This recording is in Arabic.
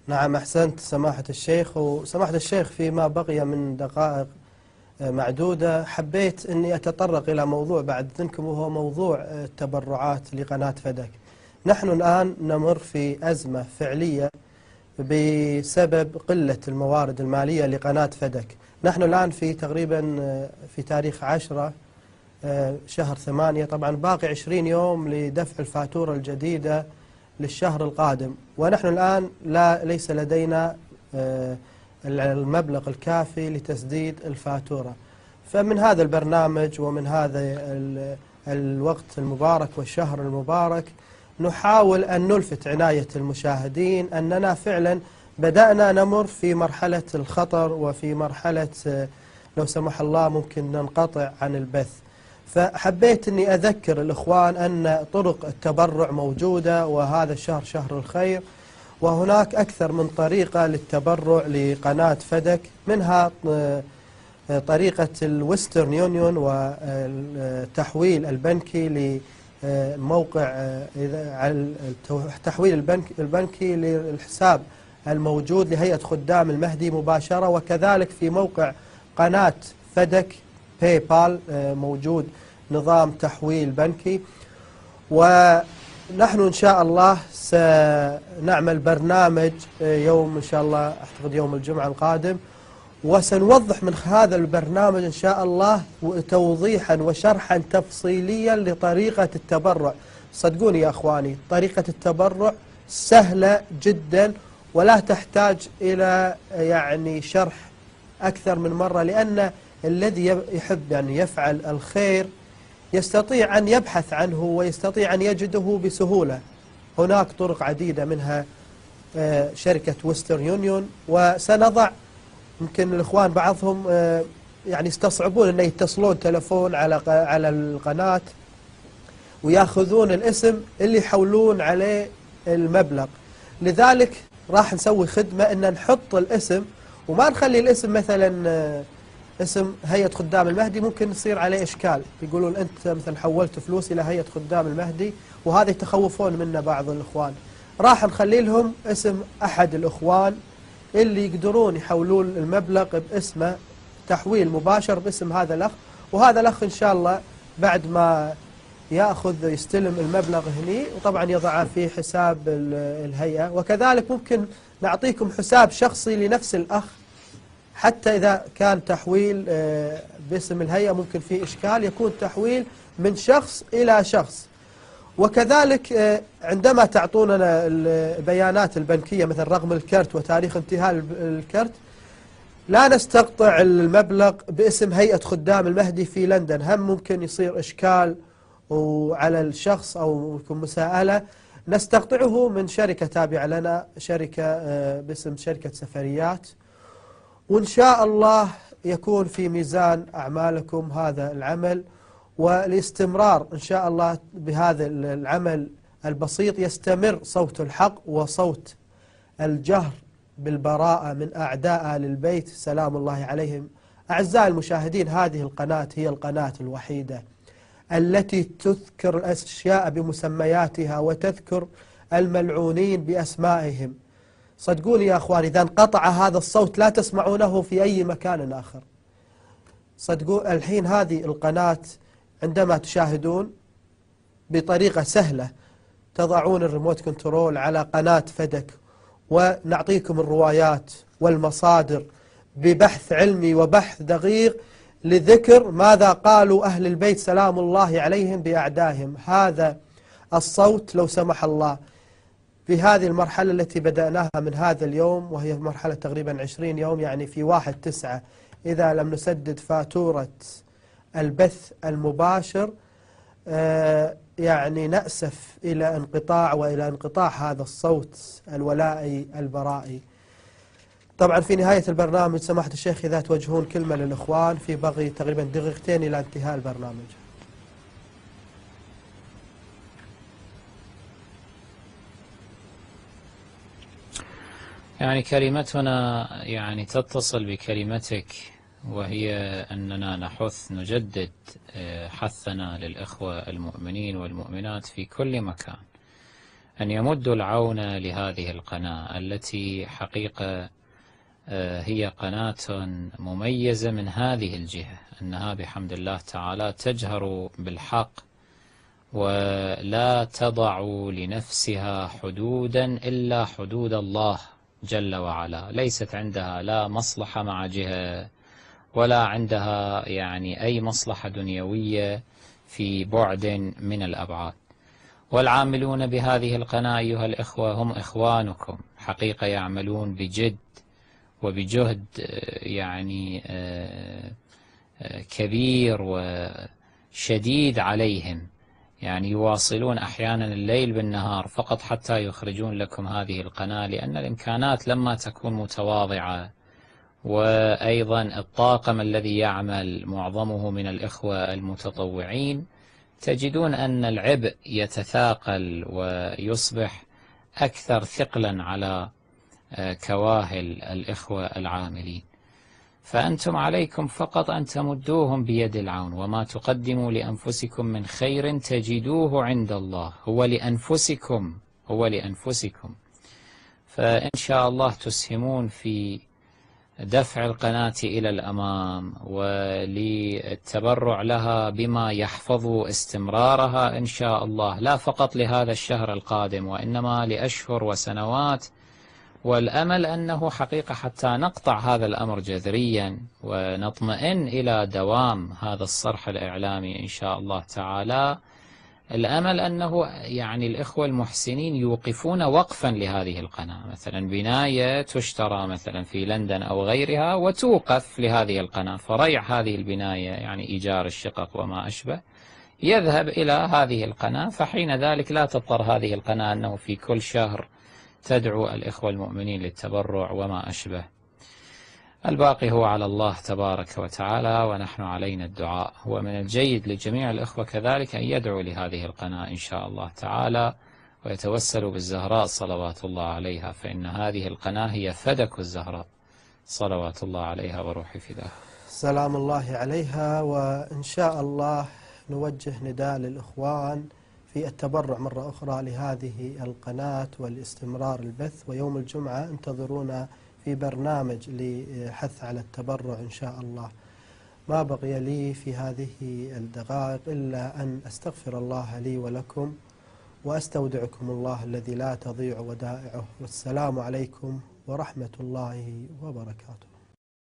نعم، أحسنت سماحة الشيخ. وسماحة الشيخ فيما بقي من دقائق معدودة حبيت أني أتطرق إلى موضوع بعد إذنكم، وهو موضوع التبرعات لقناة فدك. نحن الآن نمر في أزمة فعلية بسبب قلة الموارد المالية لقناة فدك. نحن الآن في تقريبا في تاريخ 10 شهر 8، طبعا باقي 20 يوم لدفع الفاتورة الجديدة للشهر القادم، ونحن الآن ليس لدينا المبلغ الكافي لتسديد الفاتورة. فمن هذا البرنامج ومن هذا الوقت المبارك والشهر المبارك نحاول أن نلفت عناية المشاهدين أننا فعلا بدأنا نمر في مرحلة الخطر، وفي مرحلة لو سمح الله ممكن ننقطع عن البث. فحبيت أني أذكر الإخوان أن طرق التبرع موجودة، وهذا الشهر شهر الخير، وهناك أكثر من طريقة للتبرع لقناة فدك، منها طريقة الويسترن يونيون والتحويل البنكي لموقع التحويل البنكي للحساب الموجود لهيئة خدام المهدي مباشرة، وكذلك في موقع قناة فدك باي بال موجود نظام تحويل بنكي. ونحن إن شاء الله سنعمل برنامج يوم إن شاء الله أعتقد يوم الجمعة القادم، وسنوضح من هذا البرنامج إن شاء الله توضيحا وشرحا تفصيليا لطريقة التبرع. صدقوني يا أخواني، طريقة التبرع سهلة جدا ولا تحتاج إلى يعني شرح أكثر من مرة، لأن الذي يحب يعني يفعل الخير يستطيع أن يبحث عنه ويستطيع أن يجده بسهولة. هناك طرق عديدة، منها شركة ويسترن يونيون، وسنضع يمكن الإخوان بعضهم يعني يستصعبون أن يتصلون تلفون على القناة ويأخذون الاسم اللي يحولون عليه المبلغ. لذلك راح نسوي خدمة أن نحط الاسم، وما نخلي الاسم مثلا اسم هيئة خدام المهدي، ممكن يصير عليه إشكال، يقولون أنت مثلا حولت فلوس إلى هيئة خدام المهدي، وهذا يتخوفون منه بعض الإخوان. راح نخلي لهم اسم أحد الإخوان اللي يقدرون يحولون المبلغ باسمه تحويل مباشر باسم هذا الأخ، وهذا الأخ إن شاء الله بعد ما يستلم المبلغ هني، وطبعا يضعه في حساب الهيئة. وكذلك ممكن نعطيكم حساب شخصي لنفس الأخ، حتى إذا كان تحويل باسم الهيئة ممكن فيه إشكال، يكون تحويل من شخص إلى شخص. وكذلك عندما تعطوننا البيانات البنكية مثل رقم الكرت وتاريخ انتهاء الكرت، لا نستقطع المبلغ باسم هيئة خدام المهدي في لندن، هم ممكن يصير إشكال وعلى الشخص أو يكون مساءلة. نستقطعه من شركة تابعة لنا، شركة باسم شركة سفريات، وإن شاء الله يكون في ميزان أعمالكم هذا العمل. والاستمرار إن شاء الله بهذا العمل البسيط يستمر صوت الحق وصوت الجهر بالبراءة من أعداء آل البيت سلام الله عليهم. أعزائي المشاهدين، هذه القناة هي القناة الوحيدة التي تذكر الأشياء بمسمياتها وتذكر الملعونين بأسمائهم. صدقوني يا أخواني، إذا انقطع هذا الصوت لا تسمعونه في أي مكان آخر. صدقوا الحين هذه القناة عندما تشاهدون بطريقة سهلة تضعون الريموت كنترول على قناة فدك، ونعطيكم الروايات والمصادر ببحث علمي وبحث دقيق لذكر ماذا قالوا أهل البيت سلام الله عليهم بأعدائهم. هذا الصوت لو سمح الله في هذه المرحلة التي بدأناها من هذا اليوم، وهي مرحلة تقريبا 20 يوم، يعني في 1/9 إذا لم نسدد فاتورة البث المباشر يعني نأسف إلى انقطاع هذا الصوت الولائي البرائي. طبعا في نهاية البرنامج سماحة الشيخ إذا توجهون كلمة للإخوان، في بقي تقريبا دقيقتين إلى انتهاء البرنامج. يعني كلمتنا يعني تتصل بكلمتك، وهي أننا نجدد حثنا للإخوة المؤمنين والمؤمنات في كل مكان أن يمدوا العون لهذه القناة التي حقيقة هي قناة مميزة من هذه الجهة، أنها بحمد الله تعالى تجهر بالحق ولا تضع لنفسها حدودا إلا حدود الله جل وعلا. ليست عندها لا مصلحة مع جهة ولا عندها يعني أي مصلحة دنيوية في بعد من الأبعاد. والعاملون بهذه القناة أيها الإخوة هم إخوانكم، حقيقة يعملون بجد وبجهد يعني كبير وشديد عليهم، يعني يواصلون أحيانا الليل بالنهار فقط حتى يخرجون لكم هذه القناة، لأن الإمكانات لما تكون متواضعة وأيضا الطاقم الذي يعمل معظمه من الإخوة المتطوعين، تجدون أن العبء يتثاقل ويصبح أكثر ثقلا على كواهل الإخوة العاملين. فأنتم عليكم فقط أن تمدوهم بيد العون، وما تقدموا لأنفسكم من خير تجدوه عند الله، هو لأنفسكم. فإن شاء الله تسهمون في دفع القناة إلى الأمام وللتبرع لها بما يحفظ استمرارها إن شاء الله، لا فقط لهذا الشهر القادم وإنما لأشهر وسنوات. والأمل أنه حقيقة حتى نقطع هذا الأمر جذريا ونطمئن إلى دوام هذا الصرح الإعلامي إن شاء الله تعالى، الأمل أنه يعني الإخوة المحسنين يوقفون وقفا لهذه القناة، مثلا بناية تشترى مثلا في لندن أو غيرها وتوقف لهذه القناة، فريع هذه البناية يعني إيجار الشقق وما أشبه يذهب إلى هذه القناة، فحين ذلك لا تضطر هذه القناة أنه في كل شهر تدعو الإخوة المؤمنين للتبرع وما أشبه. الباقي هو على الله تبارك وتعالى ونحن علينا الدعاء. هو من الجيد لجميع الإخوة كذلك أن يدعوا لهذه القناة إن شاء الله تعالى ويتوسلوا بالزهراء صلوات الله عليها، فإن هذه القناة هي فدك الزهراء صلوات الله عليها وروحي فداها. سلام الله عليها. وإن شاء الله نوجه نداء للإخوان في التبرع مرة أخرى لهذه القناة والاستمرار البث، ويوم الجمعة انتظرونا في برنامج لحث على التبرع إن شاء الله. ما بقي لي في هذه الدقائق إلا أن أستغفر الله لي ولكم وأستودعكم الله الذي لا تضيع ودائعه، والسلام عليكم ورحمة الله وبركاته.